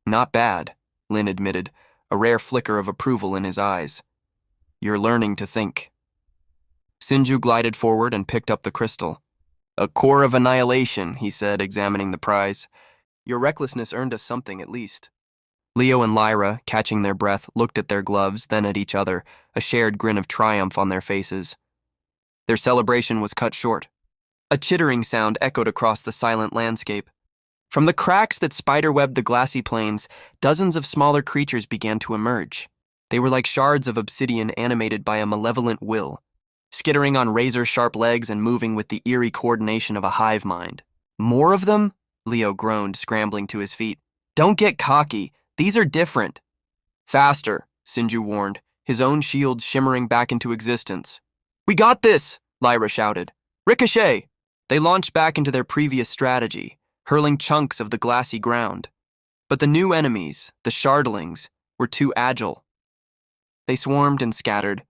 Not bad, Lin admitted, a rare flicker of approval in his eyes. You're learning to think. Sinju glided forward and picked up the crystal. A core of annihilation, he said, examining the prize. Your recklessness earned us something at least. Leo and Lyra, catching their breath, looked at their gloves, then at each other, a shared grin of triumph on their faces. Their celebration was cut short. A chittering sound echoed across the silent landscape. From the cracks that spiderwebbed the glassy plains, dozens of smaller creatures began to emerge. They were like shards of obsidian animated by a malevolent will, skittering on razor-sharp legs and moving with the eerie coordination of a hive mind. More of them? Leo groaned, scrambling to his feet. Don't get cocky. These are different. Faster, Sinju warned, his own shield shimmering back into existence. We got this, Lyra shouted. Ricochet! They launched back into their previous strategy, hurling chunks of the glassy ground. But the new enemies, the shardlings, were too agile. They swarmed and scattered,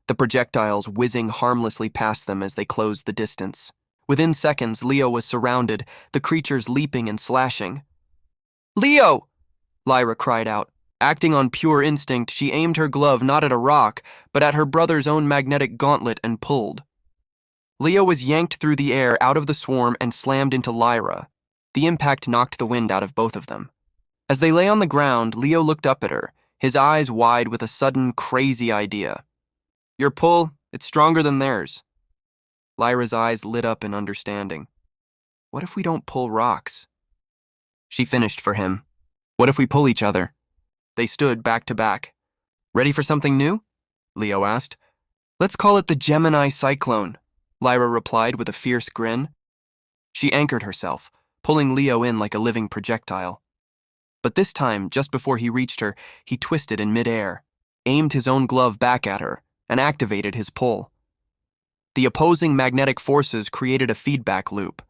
the projectiles whizzing harmlessly past them as they closed the distance. Within seconds, Leo was surrounded, the creatures leaping and slashing. Leo! Lyra cried out. Acting on pure instinct, she aimed her glove not at a rock, but at her brother's own magnetic gauntlet and pulled. Leo was yanked through the air out of the swarm and slammed into Lyra. The impact knocked the wind out of both of them. As they lay on the ground, Leo looked up at her, his eyes wide with a sudden, crazy idea. Your pull, it's stronger than theirs. Lyra's eyes lit up in understanding. What if we don't pull rocks? She finished for him. What if we pull each other? They stood back to back. Ready for something new? Leo asked. Let's call it the Gemini Cyclone, Lyra replied with a fierce grin. She anchored herself, pulling Leo in like a living projectile. But this time, just before he reached her, he twisted in midair, aimed his own glove back at her, and activated his pull. The opposing magnetic forces created a feedback loop.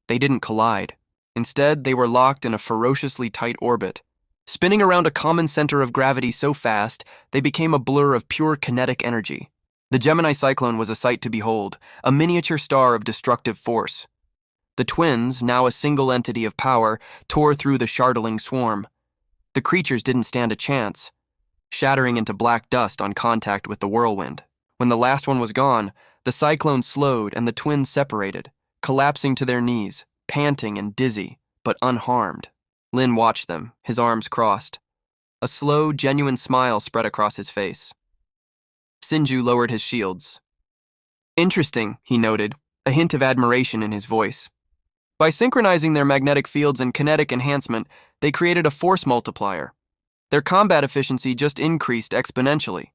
They didn't collide. Instead, they were locked in a ferociously tight orbit, spinning around a common center of gravity so fast they became a blur of pure kinetic energy. The Gemini Cyclone was a sight to behold, a miniature star of destructive force. The twins, now a single entity of power, tore through the shardling swarm. The creatures didn't stand a chance, shattering into black dust on contact with the whirlwind. When the last one was gone, the cyclone slowed and the twins separated, collapsing to their knees, panting and dizzy, but unharmed. Lin watched them, his arms crossed. A slow, genuine smile spread across his face. Sinju lowered his shields. Interesting, he noted, a hint of admiration in his voice. By synchronizing their magnetic fields and kinetic enhancement, they created a force multiplier. Their combat efficiency just increased exponentially.